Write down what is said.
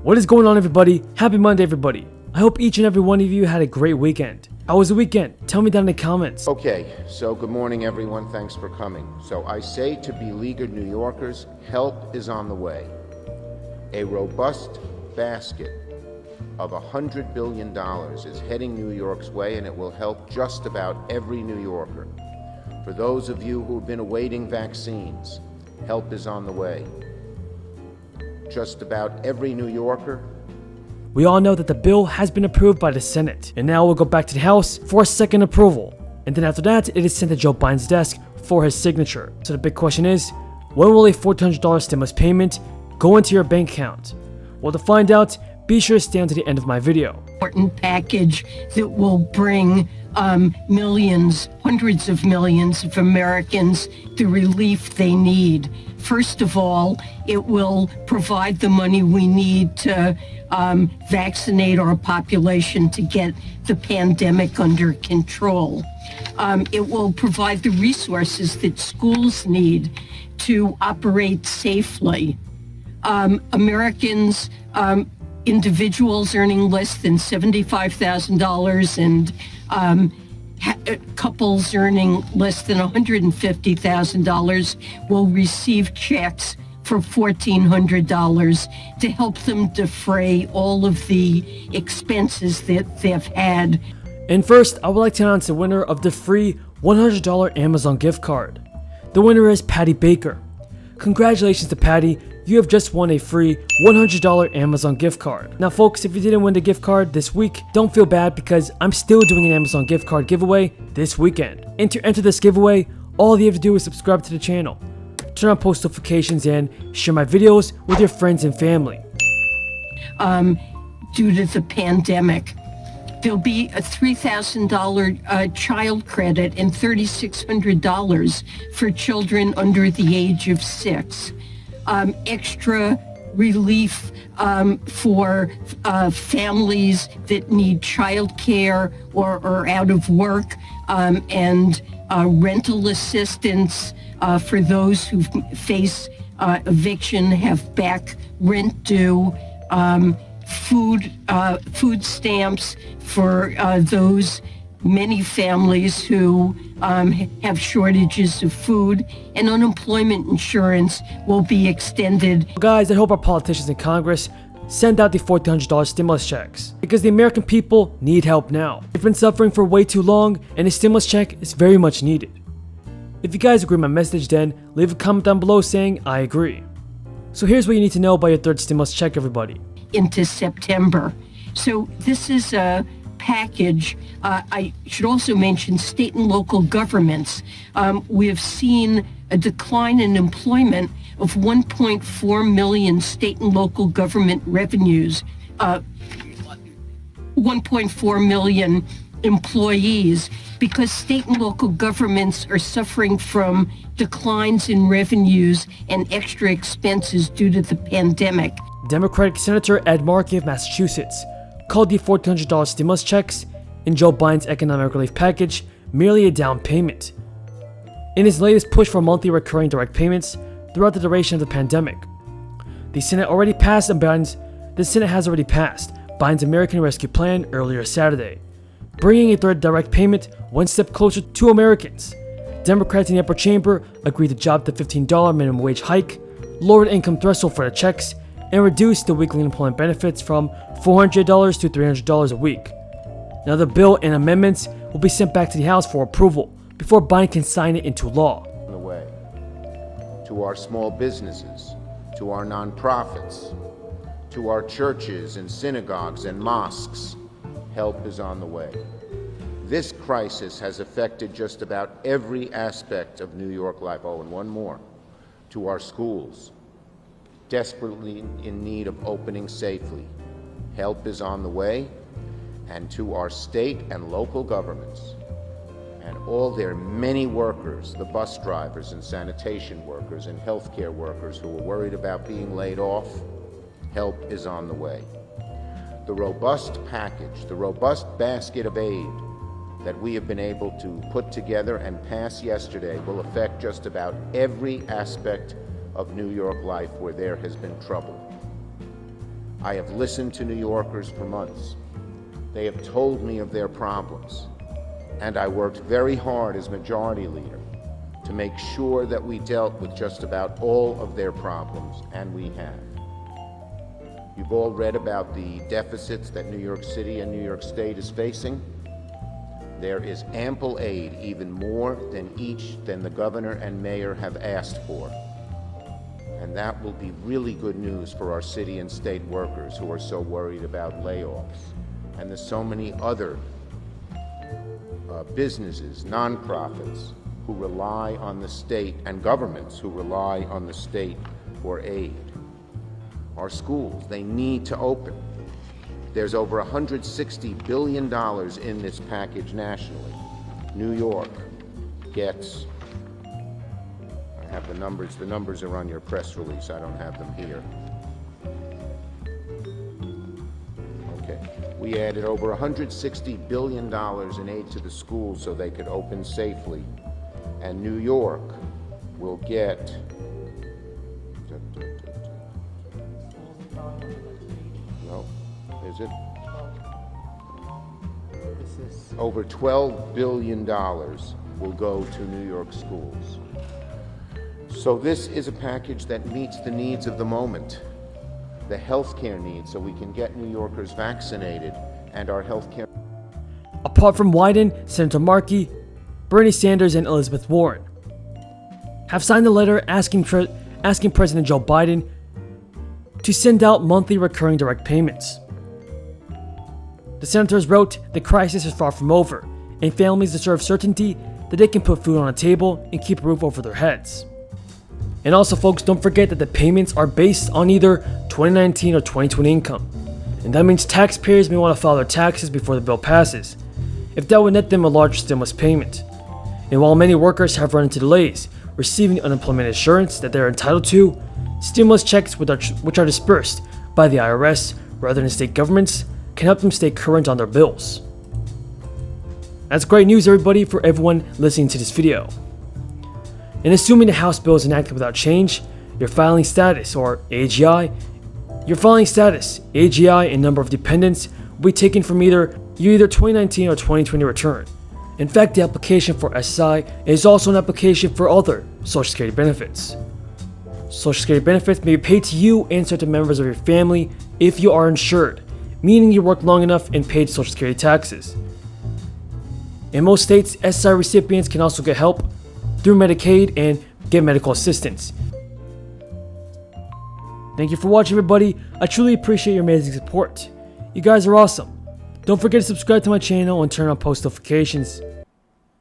What is going on, everybody? Happy Monday, everybody. I hope each and every one of you had a great weekend. How was the weekend? Tell me down in the comments. Okay, so good morning, everyone. Thanks for coming. So I say to beleaguered New Yorkers, help is on the way. A robust basket of $100 billion is heading New York's way, and it will help just about every New Yorker. For those of you who have been awaiting vaccines, help is on the way. Just about every New Yorker. We all know that the bill has been approved by the Senate, and now we'll go back to the House for a second approval. And then after that, it is sent to Joe Biden's desk for his signature. So the big question is, when will a $1,400 stimulus payment go into your bank account? Well, to find out, be sure to stay until the end of my video. Important package that will bring millions, hundreds of millions of Americans the relief they need. First of all, it will provide the money we need to vaccinate our population to get the pandemic under control. It will provide the resources that schools need to operate safely. Americans, individuals earning less than $75,000 and couples earning less than $150,000 will receive checks for $1,400 to help them defray all of the expenses that they've had. And first, I would like to announce the winner of the free $100 Amazon gift card. The winner is Patty Baker. Congratulations to Patty, you have just won a free $100 Amazon gift card. Now folks, if you didn't win the gift card this week, don't feel bad because I'm still doing an Amazon gift card giveaway this weekend. And to enter this giveaway, all you have to do is subscribe to the channel, turn on post notifications, and share my videos with your friends and family. Due to the pandemic, there'll be a $3,000 child credit and $3,600 for children under the age of 6. Extra relief for families that need childcare or are out of work, and rental assistance for those who face eviction, have back rent due, food stamps for those many families who have shortages of food, and unemployment insurance will be extended. Guys, I hope our politicians in Congress send out the $1,400 stimulus checks because the American people need help now. They've been suffering for way too long, and a stimulus check is very much needed. If you guys agree with my message, then leave a comment down below saying I agree. So here's what you need to know about your third stimulus check, everybody. Into September. So this is a package. I should also mention state and local governments. We have seen a decline in employment of 1.4 million state and local government revenues, 1.4 million employees, because state and local governments are suffering from declines in revenues and extra expenses due to the pandemic. Democratic Senator Ed Markey of Massachusetts called the $1,400 stimulus checks in Joe Biden's economic relief package merely a down payment. In his latest push for monthly recurring direct payments throughout the duration of the pandemic, the Senate has already passed Biden's American Rescue Plan earlier Saturday, bringing a third direct payment one step closer to Americans. Democrats in the upper chamber agreed to drop the $15 minimum wage hike, lowered income threshold for the checks, and reduced the weekly unemployment benefits from $400 to $300 a week. Now the bill and amendments will be sent back to the House for approval before Biden can sign it into law. On the way. To our small businesses, to our nonprofits, to our churches and synagogues and mosques, help is on the way. This crisis has affected just about every aspect of New York life. Oh, and one more. To our schools, desperately in need of opening safely, help is on the way. And to our state and local governments and all their many workers, the bus drivers and sanitation workers and healthcare workers who are worried about being laid off, help is on the way. The robust package, the robust basket of aid that we have been able to put together and pass yesterday will affect just about every aspect of New York life where there has been trouble. I have listened to New Yorkers for months. They have told me of their problems, and I worked very hard as majority leader to make sure that we dealt with just about all of their problems, and we have. You've all read about the deficits that New York City and New York State is facing. There is ample aid, even more than the governor and mayor have asked for. And that will be really good news for our city and state workers who are so worried about layoffs. And there's so many other businesses, nonprofits, who rely on the state, and governments who rely on the state for aid. Our schools, they need to open. There's over $160 billion in this package nationally. New York gets, I have the numbers are on your press release, I don't have them here. Okay, we added over $160 billion in aid to the schools so they could open safely. And New York will get is it? Over $12 billion will go to New York schools. So this is a package that meets the needs of the moment, the healthcare needs, so we can get New Yorkers vaccinated and our healthcare. Apart from Wyden, Senator Markey, Bernie Sanders, and Elizabeth Warren have signed a letter asking President Joe Biden to send out monthly recurring direct payments. The senators wrote, "The crisis is far from over, and families deserve certainty that they can put food on a table and keep a roof over their heads." And also, folks, don't forget that the payments are based on either 2019 or 2020 income. And that means taxpayers may want to file their taxes before the bill passes, if that would net them a large stimulus payment. And while many workers have run into delays receiving unemployment insurance that they're entitled to, stimulus checks which are dispersed by the IRS rather than state governments can help them stay current on their bills. That's great news, everybody, for everyone listening to this video. And assuming the House bill is enacted without change, your filing status, or AGI, and number of dependents will be taken from either 2019 or 2020 return. In fact, the application for SSI is also an application for other Social Security benefits. Social Security benefits may be paid to you and certain members of your family if you are insured, meaning you worked long enough and paid Social Security taxes. In most states, SSI recipients can also get help through Medicaid and get medical assistance. Thank you for watching, everybody. I truly appreciate your amazing support. You guys are awesome. Don't forget to subscribe to my channel and turn on post notifications.